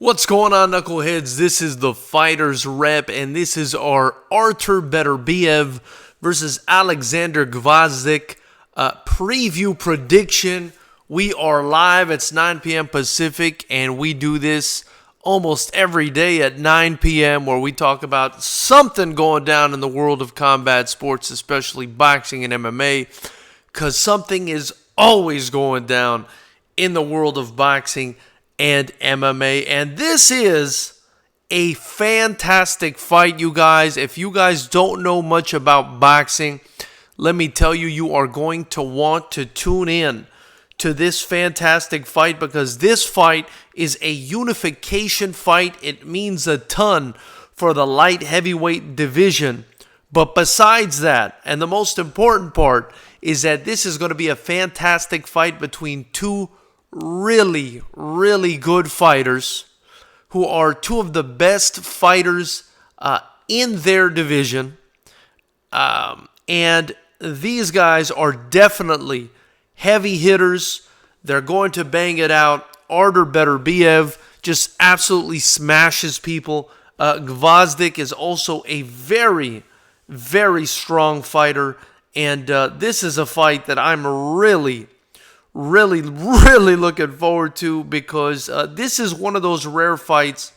What's going on, knuckleheads? This is the Fighters Rep, and this is our Artur Beterbiev versus Oleksandr Gvozdyk preview prediction. We are live. It's 9 p.m. Pacific, and we do this almost every day at 9 p.m. where we talk about something going down in the world of combat sports, especially boxing and MMA, because something is always going down in the world of boxing and MMA. And this is a fantastic fight, you guys. If you guys don't know much about boxing, let me tell you, you are going to want to tune in to this fantastic fight, because this fight is a unification fight. It means a ton for the light heavyweight division. But besides that, and the most important part, is that this is going to be a fantastic fight between two really good fighters who are two of the best fighters in their division. And these guys are definitely heavy hitters. They're going to bang it out. Artur Beterbiev just absolutely smashes people. Gvozdyk is also a very strong fighter. And this is a fight that I'm really looking forward to, because this is one of those rare fights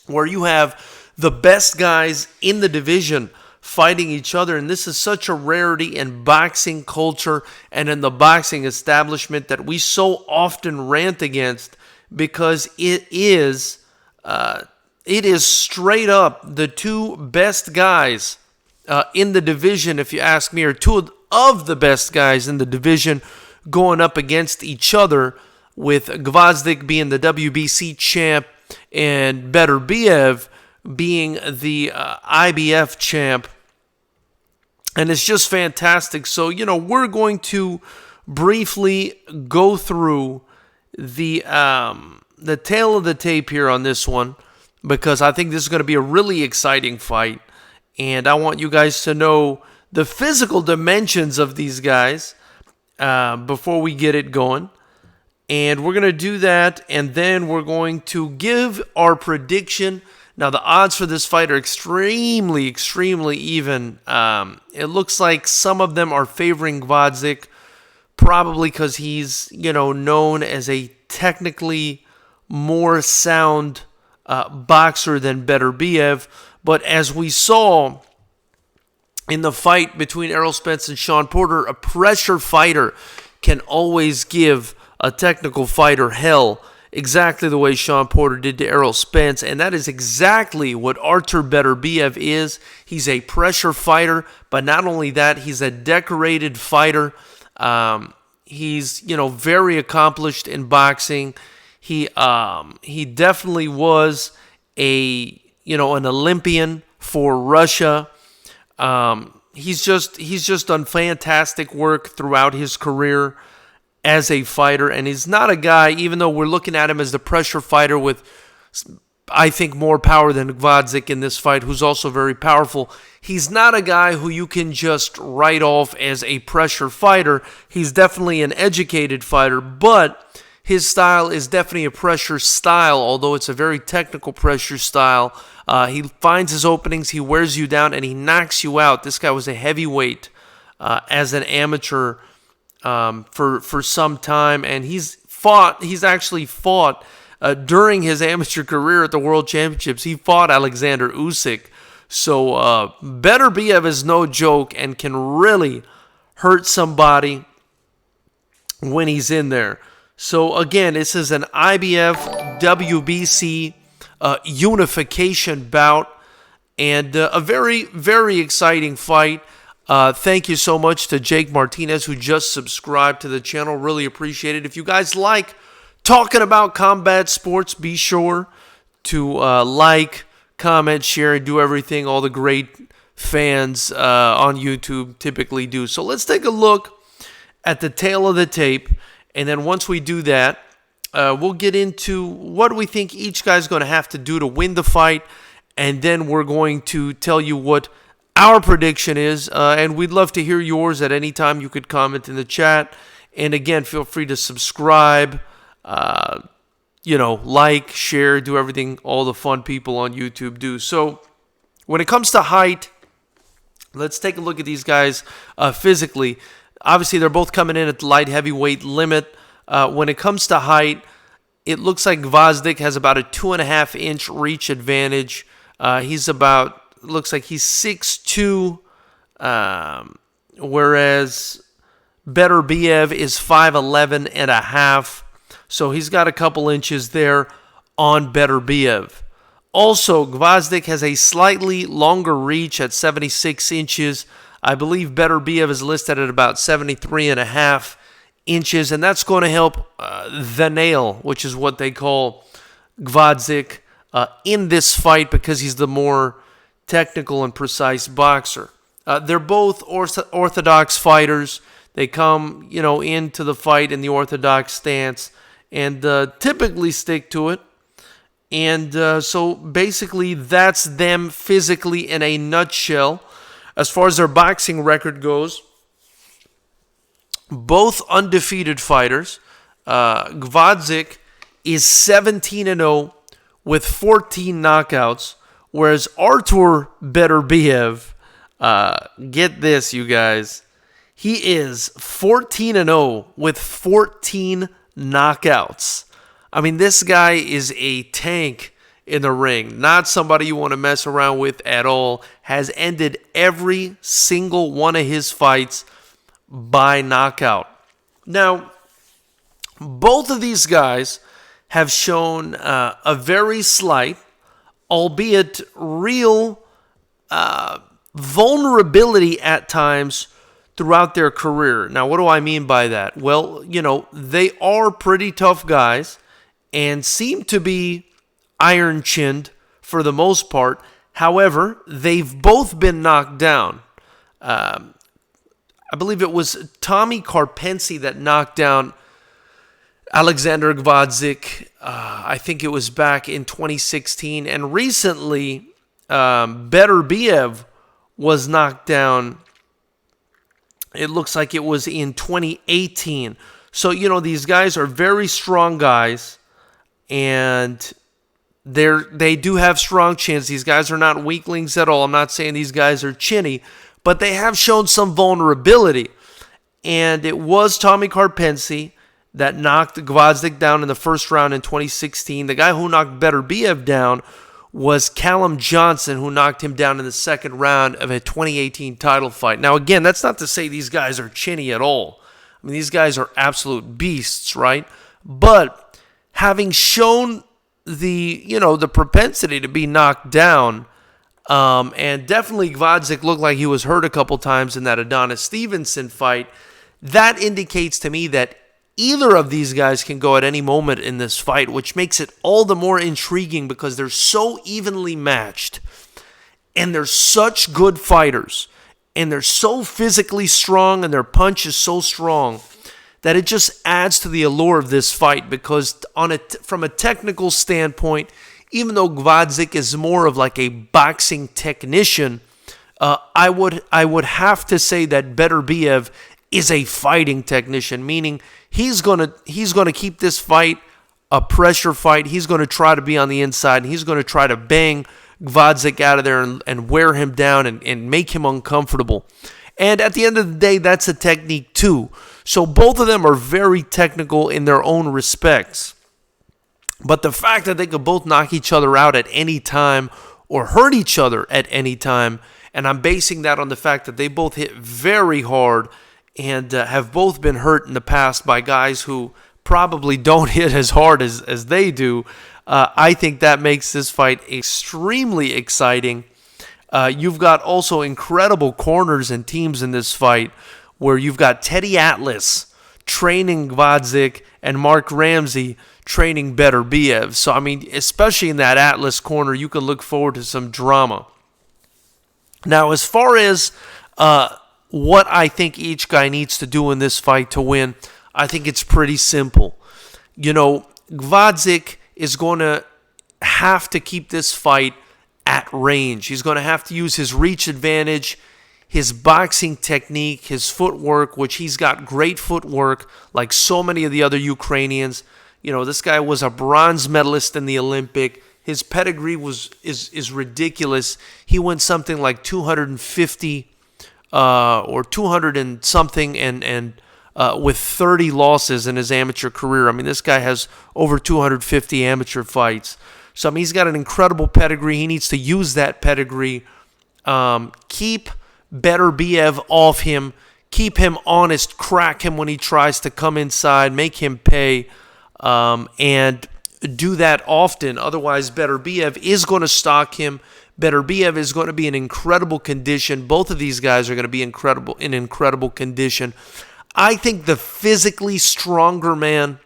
where you have the best guys in the division fighting each other, and this is such a rarity in boxing culture and in the boxing establishment that we so often rant against, because it is straight up the two best guys in the division, if you ask me, or two of the best guys in the division going up against each other, with Gvozdyk being the WBC champ and Beterbiev being the IBF champ. And it's just fantastic. So, we're going to briefly go through the tail of the tape here on this one, because I think this is going to be a really exciting fight. And I want you guys to know the physical dimensions of these guys before we get it going. And we're going to do that, and then we're going to give our prediction. Now, the odds for this fight are extremely even. It looks like some of them are favoring Gvozdyk, probably because he's, known as a technically more sound boxer than Beterbiev. But as we saw in the fight between Errol Spence and Sean Porter, a pressure fighter can always give a technical fighter hell, exactly the way Sean Porter did to Errol Spence. And that is exactly what Artur Beterbiev is. He's a pressure fighter, but not only that, he's a decorated fighter. He's, very accomplished in boxing. He definitely was an Olympian for Russia. He's just done fantastic work throughout his career as a fighter, and he's not a guy, even though we're looking at him as the pressure fighter with, I think, more power than Gvozdyk in this fight, who's also very powerful. He's not a guy who you can just write off as a pressure fighter. He's definitely an educated fighter, but his style is definitely a pressure style, although it's a very technical pressure style. He finds his openings, he wears you down, and he knocks you out. This guy was a heavyweight as an amateur for some time, and he's actually fought during his amateur career at the World Championships. He fought Alexander Usyk. So Beterbiev is no joke and can really hurt somebody when he's in there. So again, this is an IBF WBC unification bout, and a very exciting fight. Thank you so much to Jake Martinez, who just subscribed to the channel. Really appreciate it. If you guys like talking about combat sports, be sure to like, comment, share, and do everything all the great fans on YouTube typically do. So let's take a look at the tail of the tape, and then once we do that, we'll get into what we think each guy's going to have to do to win the fight, and then we're going to tell you what our prediction is, and we'd love to hear yours at any time. You could comment in the chat, and again, feel free to subscribe like, share, do everything all the fun people on YouTube do. So when it comes to height, let's take a look at these guys physically. Obviously, they're both coming in at the light heavyweight limit. When it comes to height, it looks like Gvozdyk has about a 2.5-inch reach advantage. Looks like he's 6'2", whereas Beterbiev is 5'11 and a half. So he's got a couple inches there on Beterbiev. Also, Gvozdyk has a slightly longer reach at 76 inches. I believe Beterbiev is listed at about 73 and a half inches, and that's going to help the nail, which is what they call Gvozdyk in this fight, because he's the more technical and precise boxer. They're both orthodox fighters. They come, into the fight in the orthodox stance and typically stick to it. And so basically that's them physically in a nutshell. As far as their boxing record goes, both undefeated fighters. Gvozdyk is 17-0 with 14 knockouts, whereas Artur Beterbiev, get this, you guys, he is 14-0 with 14 knockouts. I mean, this guy is a tank in the ring. Not somebody you want to mess around with at all. Has ended every single one of his fights by knockout. Now, both of these guys have shown a very slight, albeit real, vulnerability at times throughout their career. Now, what do I mean by that? Well, they are pretty tough guys and seem to be iron-chinned for the most part. However, they've both been knocked down. I believe it was Tommy Karpency that knocked down Oleksandr Gvozdyk. I think it was back in 2016. And recently, Beterbiev was knocked down. It looks like it was in 2018. So, these guys are very strong guys. And they do have strong chins. These guys are not weaklings at all. I'm not saying these guys are chinny, but they have shown some vulnerability. And it was Tommy Karpency that knocked Gvozdyk down in the first round in 2016. The guy who knocked Beterbiev down was Callum Johnson, who knocked him down in the second round of a 2018 title fight. Now, again, that's not to say these guys are chinny at all. I mean, these guys are absolute beasts, right? But having shown the propensity to be knocked down, and definitely Gvozdyk looked like he was hurt a couple times in that Adonis Stevenson fight, that indicates to me that either of these guys can go at any moment in this fight, which makes it all the more intriguing because they're so evenly matched, and they're such good fighters, and they're so physically strong, and their punch is so strong that it just adds to the allure of this fight, because from a technical standpoint, even though Gvozdyk is more of like a boxing technician, I would have to say that Beterbiev is a fighting technician, meaning he's gonna keep this fight a pressure fight. He's going to try to be on the inside, and he's going to try to bang Gvozdyk out of there and wear him down and make him uncomfortable. And at the end of the day, that's a technique too. So both of them are very technical in their own respects. But the fact that they could both knock each other out at any time or hurt each other at any time, and I'm basing that on the fact that they both hit very hard and have both been hurt in the past by guys who probably don't hit as hard as they do, I think that makes this fight extremely exciting. You've got also incredible corners and teams in this fight, where you've got Teddy Atlas training Gvozdyk and Mark Ramsey training Beterbiev. So, I mean, especially in that Atlas corner, you can look forward to some drama. Now, as far as what I think each guy needs to do in this fight to win, I think it's pretty simple. You know, Gvozdyk is going to have to keep this fight at range. He's going to have to use his reach advantage, his boxing technique, his footwork, which he's got great footwork like so many of the other Ukrainians. This guy was a bronze medalist in the Olympic. His pedigree is ridiculous. He went something like 250 or 200 and something, and with 30 losses in his amateur career. I mean, this guy has over 250 amateur fights. So, I mean, he's got an incredible pedigree. He needs to use that pedigree. Keep Beterbiev off him. Keep him honest. Crack him when he tries to come inside. Make him pay. And do that often. Otherwise, Beterbiev is going to stalk him. Beterbiev is going to be in incredible condition. Both of these guys are going to be in incredible condition. I think the physically stronger man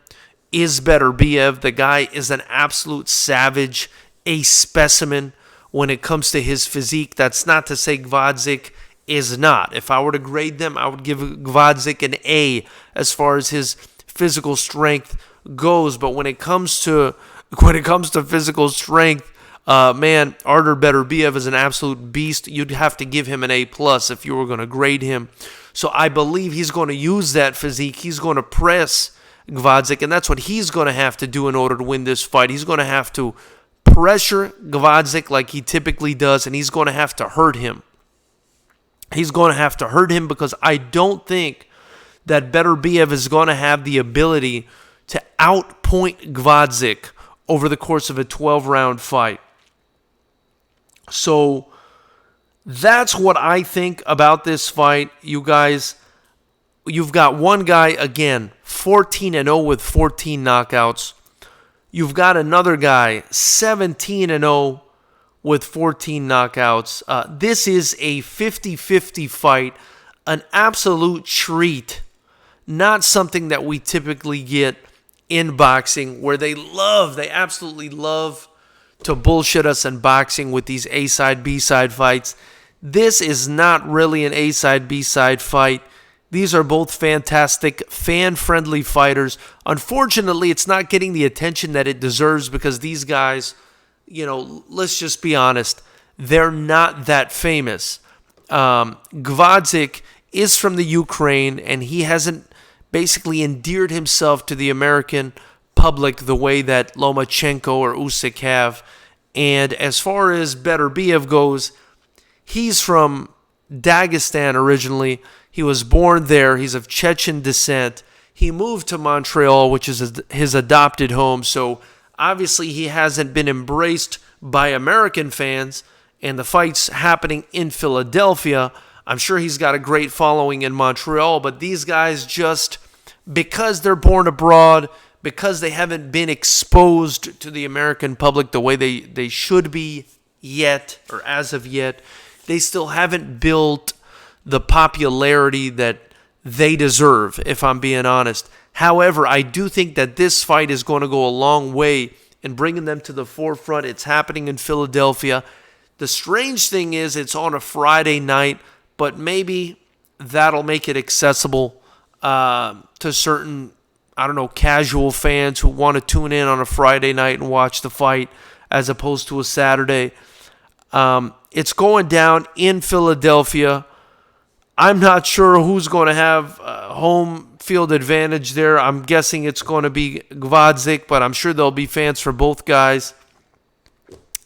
is Beterbiev. The guy is an absolute savage, a specimen when it comes to his physique. That's not to say Gvozdyk is not. If I were to grade them, I would give Gvozdyk an A as far as his physical strength goes. But when it comes to physical strength, man, Artur Beterbiev is an absolute beast. You'd have to give him an A+ if you were going to grade him. So I believe he's going to use that physique. He's going to press Gvozdyk, and that's what he's going to have to do in order to win this fight. He's going to have to pressure Gvozdyk like he typically does, and he's going to have to hurt him. He's going to have to hurt him because I don't think that Beterbiev is going to have the ability to outpoint Gvozdyk over the course of a 12-round fight. So that's what I think about this fight. You guys, you've got one guy, again, 14-0 with 14 knockouts. You've got another guy, 17-0 with 14 knockouts. This is a 50-50 fight, an absolute treat, not something that we typically get in boxing, where they absolutely love to bullshit us in boxing with these A-side, B-side fights. This is not really an A-side, B-side fight. These are both fantastic, fan-friendly fighters. Unfortunately, it's not getting the attention that it deserves because these guys, let's just be honest, they're not that famous. Gvozdyk is from the Ukraine, and he hasn't basically endeared himself to the American public the way that Lomachenko or Usyk have. And as far as Beterbiev goes, he's from Dagestan originally. He was born there. He's of Chechen descent. He moved to Montreal, which is his adopted home. So obviously he hasn't been embraced by American fans. And the fight's happening in Philadelphia. I'm sure he's got a great following in Montreal. But these guys just, because they're born abroad, because they haven't been exposed to the American public the way they should be yet, or as of yet, they still haven't built the popularity that they deserve, if I'm being honest. However, I do think that this fight is going to go a long way in bringing them to the forefront. It's happening in Philadelphia. The strange thing is it's on a Friday night, but maybe that'll make it accessible to certain, casual fans who want to tune in on a Friday night and watch the fight as opposed to a Saturday. It's going down in Philadelphia. I'm not sure who's going to have home field advantage there. I'm guessing it's going to be Gvozdyk, but I'm sure there'll be fans for both guys,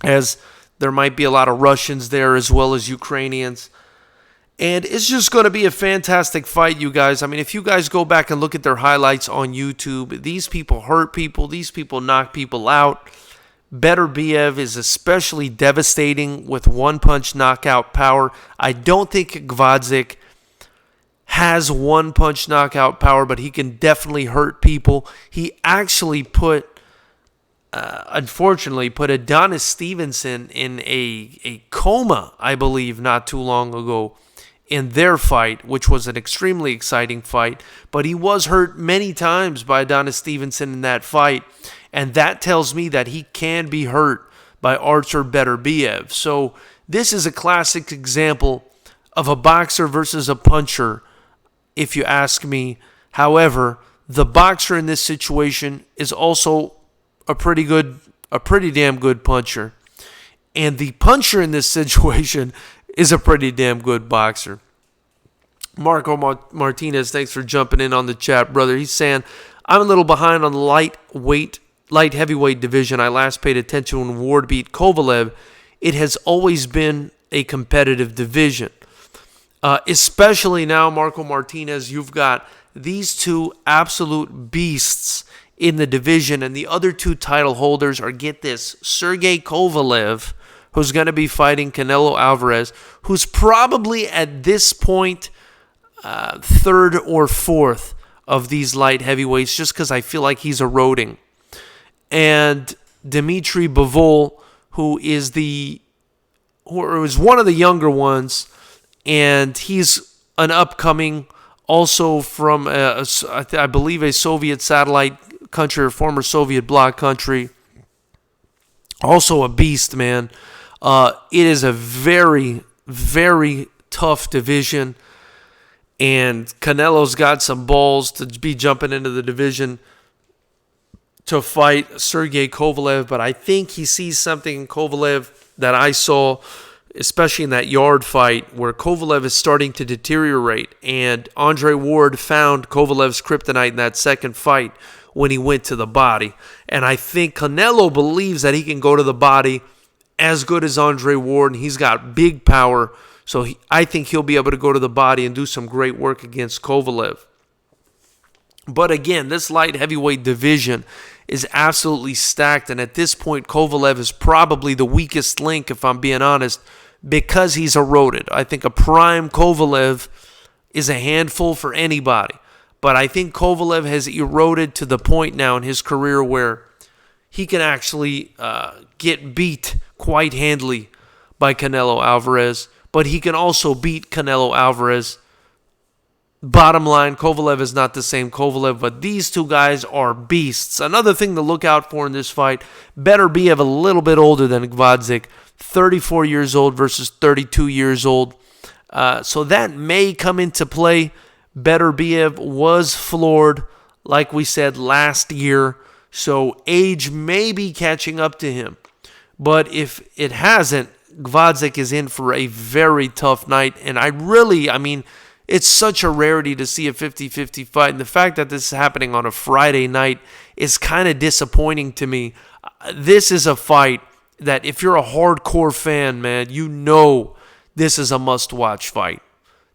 as there might be a lot of Russians there as well as Ukrainians. And it's just going to be a fantastic fight, you guys. I mean, if you guys go back and look at their highlights on YouTube, these people hurt people. These people knock people out. Beterbiev is especially devastating with one-punch knockout power. I don't think Gvozdyk has one-punch knockout power, but he can definitely hurt people. He actually unfortunately, put Adonis Stevenson in a coma, I believe, not too long ago in their fight, which was an extremely exciting fight. But he was hurt many times by Adonis Stevenson in that fight. And that tells me that he can be hurt by Artur Beterbiev. So this is a classic example of a boxer versus a puncher, if you ask me. However, the boxer in this situation is also a pretty damn good puncher. And the puncher in this situation is a pretty damn good boxer. Marco Martinez, thanks for jumping in on the chat, brother. He's saying, I'm a little behind on the light heavyweight division. I last paid attention when Ward beat Kovalev. It has always been a competitive division. Especially now, Marco Martinez, you've got these two absolute beasts in the division, and the other two title holders are, get this, Sergey Kovalev, who's going to be fighting Canelo Alvarez, who's probably at this point third or fourth of these light heavyweights, just because I feel like he's eroding. And Dmitry Bivol, who is one of the younger ones, and he's an upcoming, also from, I believe, a Soviet satellite country or former Soviet bloc country. Also a beast, man. It is a very, very tough division, and Canelo's got some balls to be jumping into the division to fight Sergey Kovalev, but I think he sees something in Kovalev that I saw, especially in that yard fight, where Kovalev is starting to deteriorate, and Andre Ward found Kovalev's kryptonite in that second fight when he went to the body. And I think Canelo believes that he can go to the body as good as Andre Ward, and he's got big power, so I think he'll be able to go to the body and do some great work against Kovalev. But again, this light heavyweight division is absolutely stacked, and at this point, Kovalev is probably the weakest link, if I'm being honest, because he's eroded. I think a prime Kovalev is a handful for anybody, but I think Kovalev has eroded to the point now in his career where he can actually get beat quite handily by Canelo Alvarez, but he can also beat Canelo Alvarez. Bottom line, Kovalev is not the same Kovalev, but these two guys are beasts. Another thing to look out for in this fight, Beterbiev a little bit older than Gvozdyk, 34 years old versus 32 years old. So that may come into play. Beterbiev was floored, like we said, last year, so age may be catching up to him. But if it hasn't, Gvozdyk is in for a very tough night, and I mean, it's such a rarity to see a 50-50 fight, and the fact that this is happening on a Friday night is kind of disappointing to me. This is a fight that if you're a hardcore fan, man, you know this is a must-watch fight.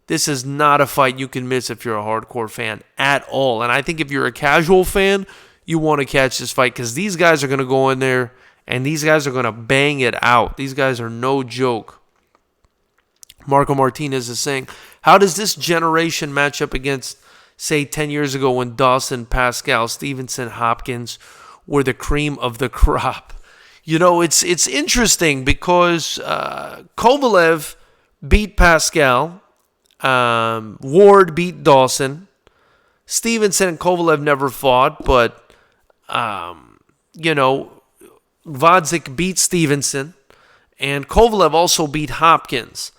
This is not a fight you can miss if you're a hardcore fan at all. And I think if you're a casual fan, you want to catch this fight because these guys are going to go in there and these guys are going to bang it out. These guys are no joke. Marco Martinez is saying, how does this generation match up against, say, 10 years ago when Dawson, Pascal, Stevenson, Hopkins were the cream of the crop? You know, it's interesting because Kovalev beat Pascal, Ward beat Dawson, Stevenson and Kovalev never fought, but, Gvozdyk beat Stevenson, and Kovalev also beat Hopkins.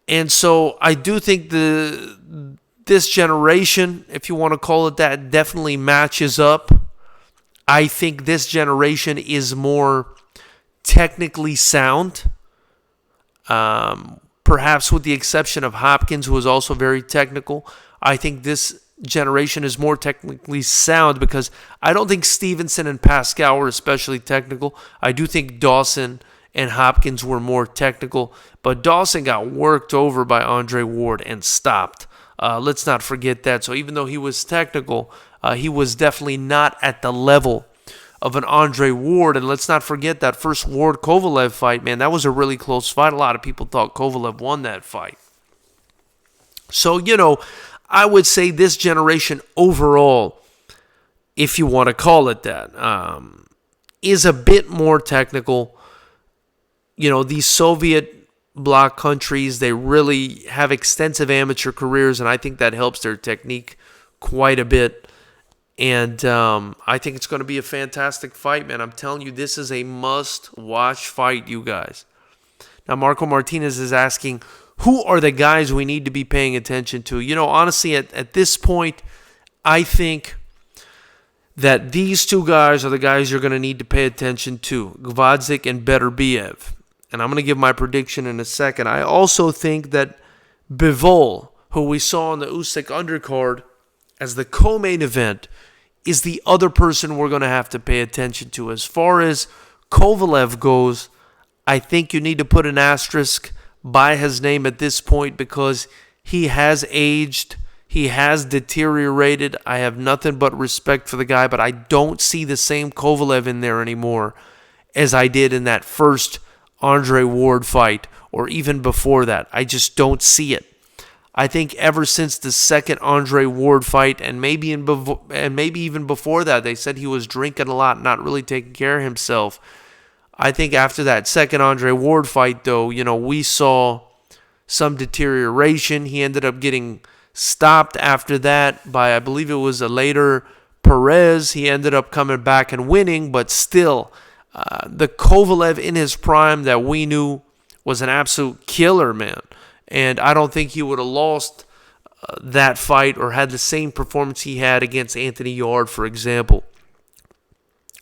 And so I do think this generation, if you want to call it that, definitely matches up. I think this generation is more technically sound, perhaps with the exception of Hopkins, who is also very technical. I think this generation is more technically sound because I don't think Stevenson and Pascal were especially technical. I do think Dawson and Hopkins were more technical, but Dawson got worked over by Andre Ward and stopped. Let's not forget that. So even though he was technical, he was definitely not at the level of an Andre Ward. And let's not forget that first Ward-Kovalev fight, man, that was a really close fight. A lot of people thought Kovalev won that fight. So, I would say this generation overall, if you want to call it that, is a bit more technical. These Soviet bloc countries, they really have extensive amateur careers, and I think that helps their technique quite a bit. And I think it's going to be a fantastic fight, man. I'm telling you, this is a must-watch fight, you guys. Now, Marco Martinez is asking, who are the guys we need to be paying attention to? Honestly, at this point, I think that these two guys are the guys you're going to need to pay attention to, Gvozdyk and Beterbiev. And I'm going to give my prediction in a second. I also think that Bivol, who we saw on the Usyk undercard as the co-main event, is the other person we're going to have to pay attention to. As far as Kovalev goes, I think you need to put an asterisk by his name at this point because he has aged. He has deteriorated. I have nothing but respect for the guy, but I don't see the same Kovalev in there anymore as I did in that first Andre Ward fight or even before that. I just don't see it. I think ever since the second Andre Ward fight, and maybe even before that, they said he was drinking a lot, not really taking care of himself. I think after that second Andre Ward fight, though, we saw some deterioration. He ended up getting stopped after that by, I believe it was a later Perez. He ended up coming back and winning, but still, the Kovalev in his prime that we knew was an absolute killer, man. And I don't think he would have lost that fight or had the same performance he had against Anthony Yarde, for example.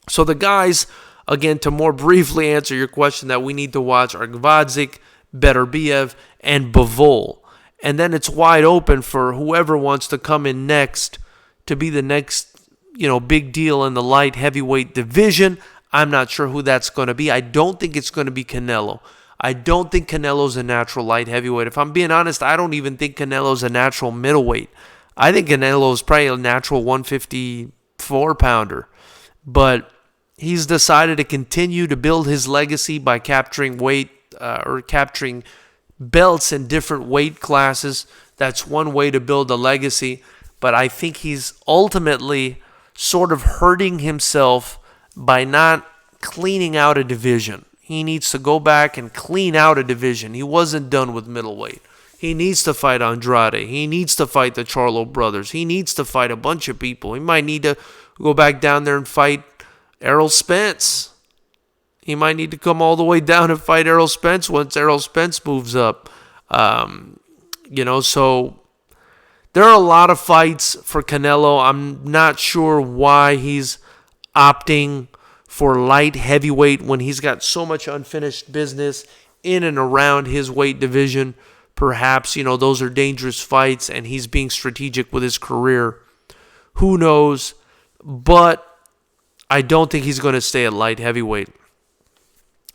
So the guys, again, to more briefly answer your question that we need to watch are Gvozdyk, Beterbiev, and Bivol. And then it's wide open for whoever wants to come in next to be the next, big deal in the light heavyweight division. I'm not sure who that's going to be. I don't think it's going to be Canelo. I don't think Canelo's a natural light heavyweight. If I'm being honest, I don't even think Canelo's a natural middleweight. I think Canelo's probably a natural 154-pounder. But he's decided to continue to build his legacy by capturing weight or capturing belts in different weight classes. That's one way to build a legacy. But I think he's ultimately sort of hurting himself by not cleaning out a division. He needs to go back and clean out a division. He wasn't done with middleweight. He needs to fight Andrade. He needs to fight the Charlo brothers. He needs to fight a bunch of people. He might need to go back down there and fight Errol Spence. He might need to come all the way down and fight Errol Spence once Errol Spence moves up. So there are a lot of fights for Canelo. I'm not sure why he's opting for light heavyweight when he's got so much unfinished business in and around his weight division. Perhaps, those are dangerous fights and he's being strategic with his career. Who knows? But I don't think he's going to stay at light heavyweight.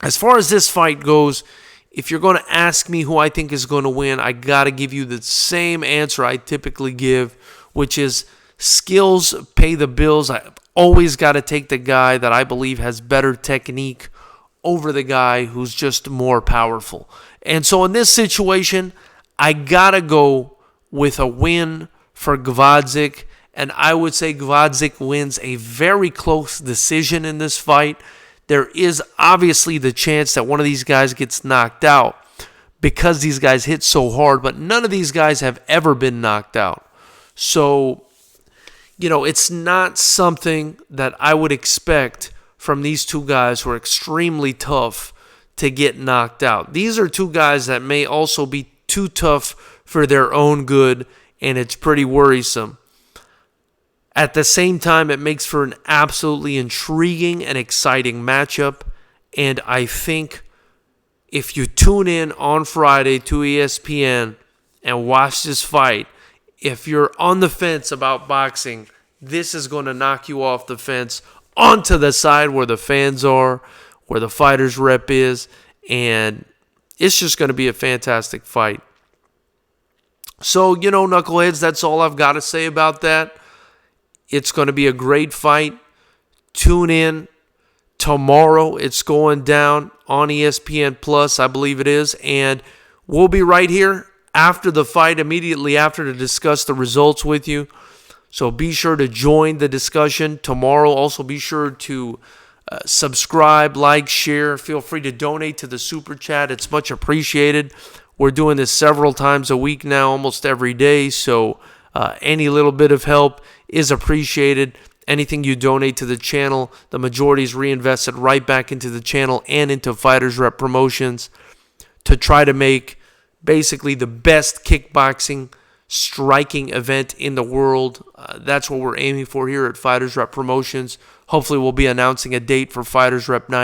As far as this fight goes, if you're going to ask me who I think is going to win, I got to give you the same answer I typically give, which is skills pay the bills. I've always got to take the guy that I believe has better technique over the guy who's just more powerful. And so in this situation, I got to go with a win for Gvozdyk. And I would say Gvozdyk wins a very close decision in this fight. There is obviously the chance that one of these guys gets knocked out because these guys hit so hard, but none of these guys have ever been knocked out. So, it's not something that I would expect from these two guys who are extremely tough to get knocked out. These are two guys that may also be too tough for their own good, and it's pretty worrisome. At the same time, it makes for an absolutely intriguing and exciting matchup, and I think if you tune in on Friday to ESPN and watch this fight, if you're on the fence about boxing, this is going to knock you off the fence onto the side where the fans are, where the fighter's rep is, and it's just going to be a fantastic fight. So, knuckleheads, that's all I've got to say about that. It's going to be a great fight. Tune in tomorrow. It's going down on ESPN Plus, I believe it is, and we'll be right here after the fight, immediately after, to discuss the results with you. So be sure to join the discussion tomorrow. Also be sure to subscribe, like, share. Feel free to donate to the Super Chat. It's much appreciated. We're doing this several times a week now, almost every day. So any little bit of help is appreciated. Anything you donate to the channel, the majority is reinvested right back into the channel and into Fighters Rep Promotions to try to make basically the best kickboxing striking event in the world. That's what we're aiming for here at Fighters Rep Promotions. Hopefully we'll be announcing a date for Fighters Rep 9.